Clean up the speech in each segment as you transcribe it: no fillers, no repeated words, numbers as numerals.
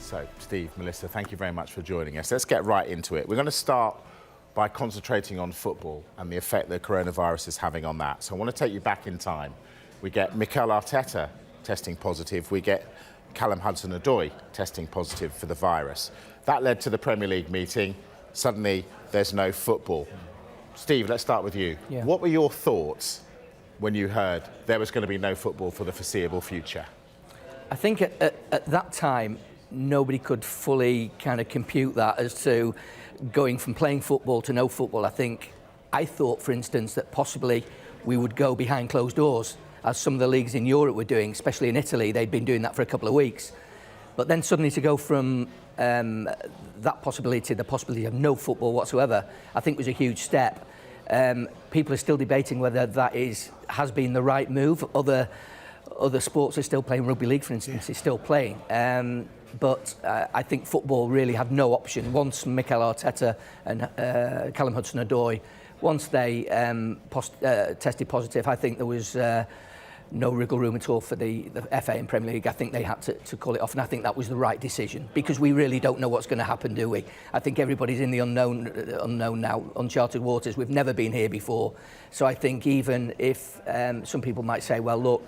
So, Steve, Melissa, thank you very much for joining us. Let's get right into it. We're going to start by concentrating on football and the effect that coronavirus is having on that. So I want to take you back in time. We get Mikel Arteta testing positive. We get Callum Hudson-Odoi testing positive for the virus. That led to the Premier League meeting. Suddenly, there's no football. Steve, let's start with you. Yeah. What were your thoughts when you heard there was going to be no football for the foreseeable future? I think at that time, nobody could fully kind of compute that as to going from playing football to no football. I thought, for instance, that possibly we would go behind closed doors, as some of the leagues in Europe were doing, especially in Italy. They'd been doing that for a couple of weeks. But then suddenly to go from that possibility to the possibility of no football whatsoever, I think was a huge step. People are still debating whether that has been the right move. Other sports are still playing. Rugby league, for instance, is still playing. But I think football really had no option. Once Mikel Arteta and Callum Hudson-Odoi, once they tested positive, I think there was no wriggle room at all for the FA and Premier League. I think they had to call it off, and I think that was the right decision, because we really don't know what's going to happen, do we? I think everybody's in the unknown now, uncharted waters. We've never been here before. So I think even if some people might say, well, look,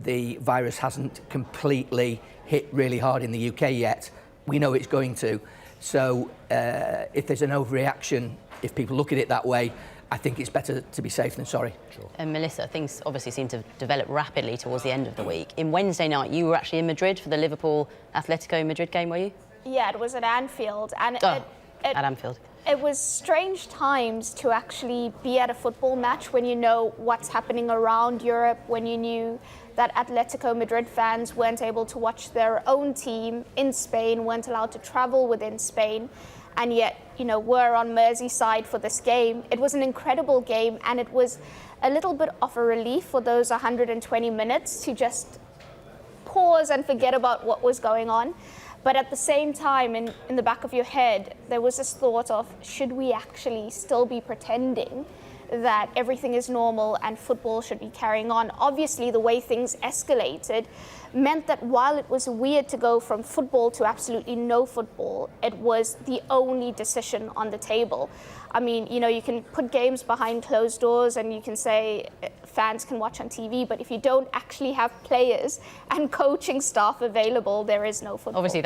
the virus hasn't completely hit really hard in the UK yet, we know it's going to. So if there's an overreaction, if people look at it that way, I think it's better to be safe than sorry. Sure. And Melissa, things obviously seem to develop rapidly towards the end of the week. In Wednesday night, you were actually in Madrid for the Liverpool-Atletico Madrid game, were you? Yeah, it was at Anfield. And at Anfield. It was strange times to actually be at a football match when you know what's happening around Europe, when you knew that Atletico Madrid fans weren't able to watch their own team in Spain, weren't allowed to travel within Spain, and yet, were on Merseyside for this game. It was an incredible game, and it was a little bit of a relief for those 120 minutes to just pause and forget about what was going on. But at the same time, in the back of your head, there was this thought of, should we actually still be pretending that everything is normal and football should be carrying on? Obviously, the way things escalated meant that while it was weird to go from football to absolutely no football, it was the only decision on the table. I mean, you can put games behind closed doors and you can say fans can watch on TV, but if you don't actually have players and coaching staff available, there is no football. Obviously,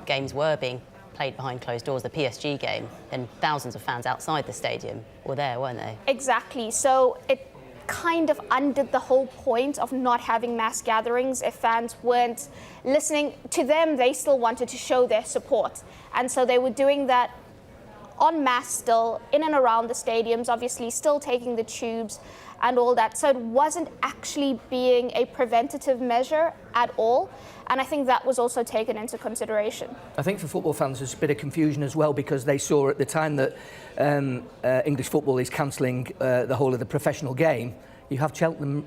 games were being played behind closed doors, the PSG game, and thousands of fans outside the stadium were there, weren't they? Exactly. So it kind of undid the whole point of not having mass gatherings. If fans weren't listening to them, they still wanted to show their support. And so they were doing that en masse still, in and around the stadiums, obviously still taking the tubes and all that. So it wasn't actually being a preventative measure at all. And I think that was also taken into consideration. I think for football fans there's a bit of confusion as well, because they saw at the time that English football is cancelling the whole of the professional game. You have Cheltenham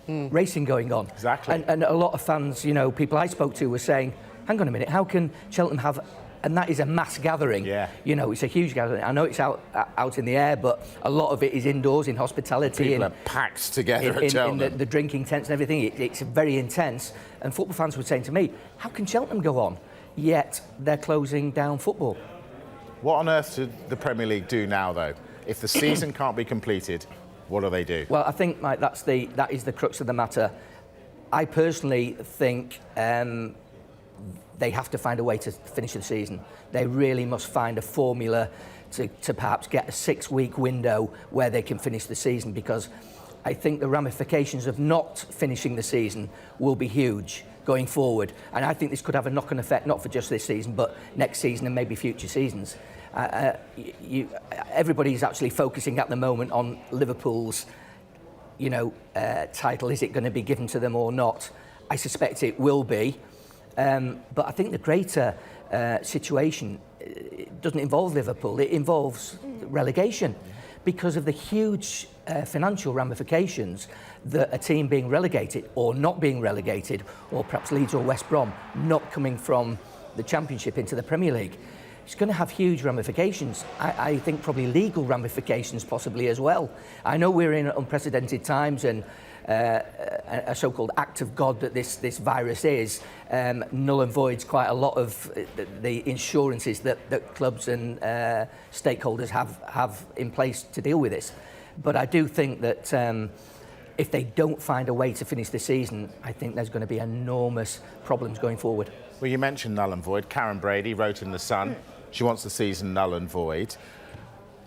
racing going on. Exactly. And a lot of fans, people I spoke to were saying, hang on a minute, how can Cheltenham have... And that is a mass gathering. Yeah. It's a huge gathering. I know it's out in the air, but a lot of it is indoors in hospitality. People are packed together at Cheltenham. In the drinking tents and everything. It's very intense. And football fans were saying to me, how can Cheltenham go on, yet they're closing down football? What on earth should the Premier League do now, though? If the season can't be completed, what do they do? Well, I think, Mike, that is the crux of the matter. I personally think they have to find a way to finish the season. They really must find a formula to perhaps get a 6-week window where they can finish the season, because I think the ramifications of not finishing the season will be huge going forward. And I think this could have a knock-on effect, not for just this season, but next season and maybe future seasons. Everybody's actually focusing at the moment on Liverpool's title. Is it going to be given to them or not? I suspect it will be. But I think the greater situation doesn't involve Liverpool, it involves relegation, because of the huge financial ramifications that a team being relegated or not being relegated, or perhaps Leeds or West Brom not coming from the Championship into the Premier League. it's going to have huge ramifications. I think probably legal ramifications possibly as well. I know we're in unprecedented times, and a so-called act of God that this virus is null and voids quite a lot of the insurances that clubs and stakeholders have in place to deal with this. But I do think that if they don't find a way to finish the season, I think there's going to be enormous problems going forward. Well, you mentioned null and void. Karen Brady wrote in The Sun, she wants the season null and void.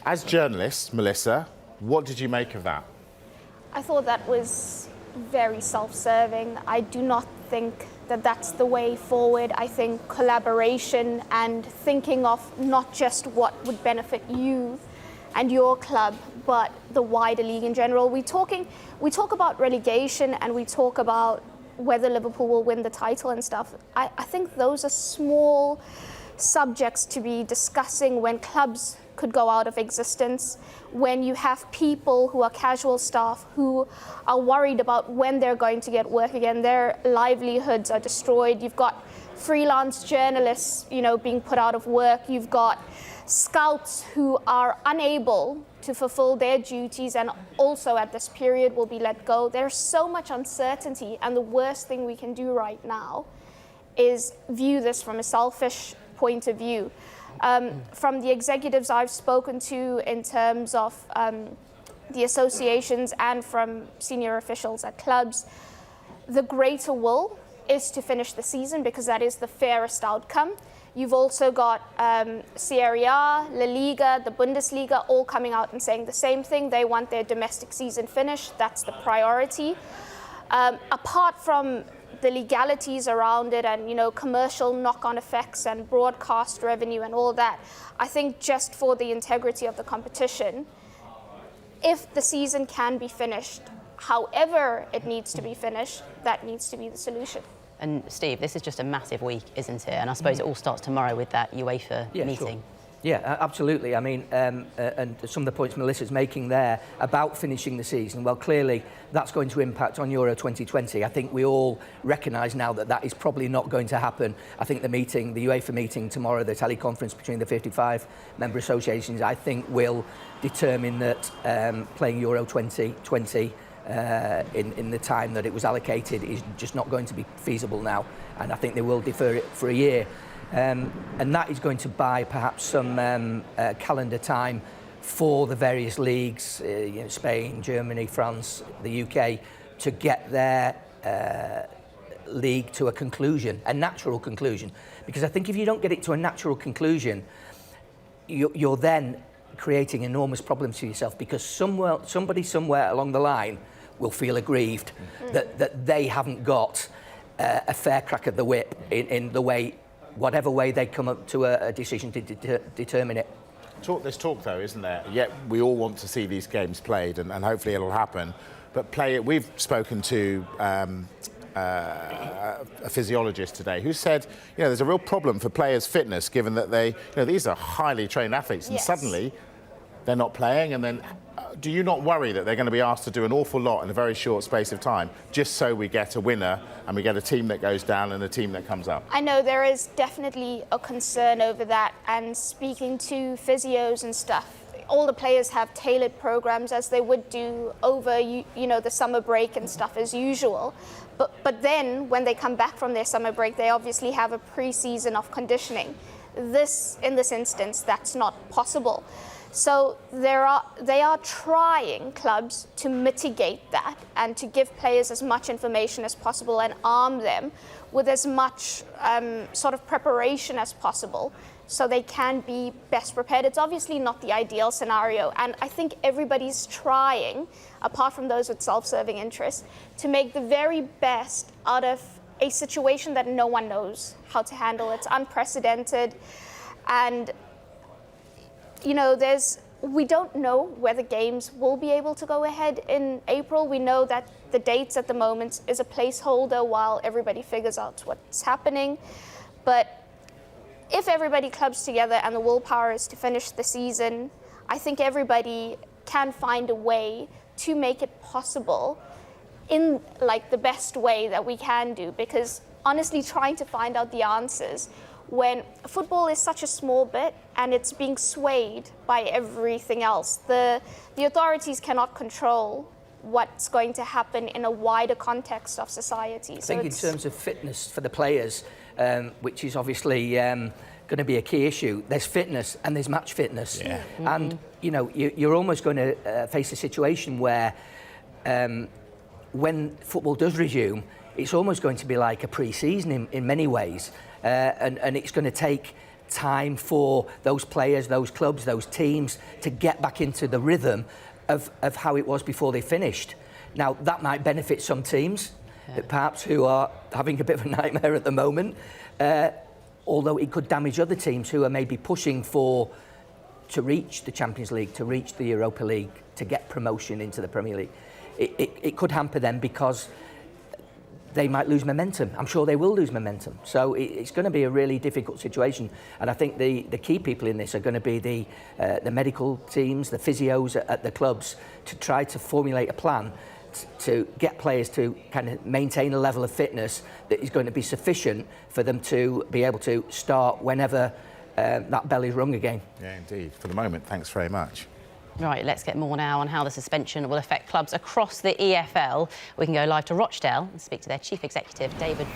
As journalists, Melissa, what did you make of that? I thought that was very self-serving. I do not think that that's the way forward. I think collaboration and thinking of not just what would benefit you and your club, but the wider league in general. We talk about relegation and we talk about whether Liverpool will win the title and stuff. I think those are small subjects to be discussing when clubs could go out of existence, when you have people who are casual staff who are worried about when they're going to get work again, their livelihoods are destroyed. You've got freelance journalists, being put out of work. You've got scouts who are unable to fulfill their duties and also at this period will be let go. There's so much uncertainty, and the worst thing we can do right now is view this from a selfish point of view. From the executives I've spoken to in terms of the associations and from senior officials at clubs, the greater will is to finish the season because that is the fairest outcome. You've also got Serie A, La Liga, the Bundesliga all coming out and saying the same thing. They want their domestic season finished. That's the priority. Apart from the legalities around it and commercial knock-on effects and broadcast revenue and all that, I think just for the integrity of the competition, if the season can be finished, however it needs to be finished, that needs to be the solution. And Steve, this is just a massive week, isn't it? And I suppose it all starts tomorrow with that UEFA meeting. Sure. Yeah, absolutely. I mean, and some of the points Melissa's making there about finishing the season, well, clearly that's going to impact on Euro 2020. I think we all recognise now that that is probably not going to happen. I think the UEFA meeting tomorrow, the teleconference between the 55 member associations, I think will determine that playing Euro 2020 in the time that it was allocated is just not going to be feasible now. And I think they will defer it for a year. And that is going to buy perhaps some calendar time for the various leagues, Spain, Germany, France, the UK, to get their league to a conclusion, a natural conclusion. Because I think if you don't get it to a natural conclusion, you're then creating enormous problems for yourself, because somebody somewhere along the line will feel aggrieved that they haven't got a fair crack at the whip in the way, whatever way they come up to a decision to determine it. There's talk, though, isn't there? Yet we all want to see these games played, and hopefully it'll happen. But we've spoken to a physiologist today who said, there's a real problem for players' fitness, given that these are highly trained athletes, and suddenly they're not playing, and then do you not worry that they're going to be asked to do an awful lot in a very short space of time just so we get a winner and we get a team that goes down and a team that comes up? I know there is definitely a concern over that, and speaking to physios and stuff, all the players have tailored programs as they would do over the summer break and stuff as usual. But then when they come back from their summer break, they obviously have a pre-season of conditioning. In this instance, that's not possible. So they are trying, clubs, to mitigate that and to give players as much information as possible and arm them with as much sort of preparation as possible so they can be best prepared. It's obviously not the ideal scenario, and I think everybody's trying, apart from those with self-serving interests, to make the very best out of a situation that no one knows how to handle. It's unprecedented, and we don't know whether games will be able to go ahead in April. We know that the dates at the moment is a placeholder while everybody figures out what's happening. But if everybody clubs together and the willpower is to finish the season, I think everybody can find a way to make it possible in the best way that we can do. Because honestly, trying to find out the answers when football is such a small bit and it's being swayed by everything else. The authorities cannot control what's going to happen in a wider context of society. I think in terms of fitness for the players, which is obviously going to be a key issue, there's fitness and there's match fitness. Yeah. Mm-hmm. And, you know, you're almost going to face a situation where when football does resume, it's almost going to be like a pre-season in many ways. And it's going to take time for those players, those clubs, those teams to get back into the rhythm of how it was before they finished. Now, that might benefit some teams, perhaps who are having a bit of a nightmare at the moment, although it could damage other teams who are maybe pushing to reach the Champions League, to reach the Europa League, to get promotion into the Premier League. It could hamper them because they might lose momentum. I'm sure they will lose momentum. So it's going to be a really difficult situation. And I think the key people in this are going to be the medical teams, the physios at the clubs, to try to formulate a plan to get players to kind of maintain a level of fitness that is going to be sufficient for them to be able to start whenever that bell is rung again. Yeah, indeed. For the moment, thanks very much. Right, let's get more now on how the suspension will affect clubs across the EFL. We can go live to Rochdale and speak to their chief executive, David Boss.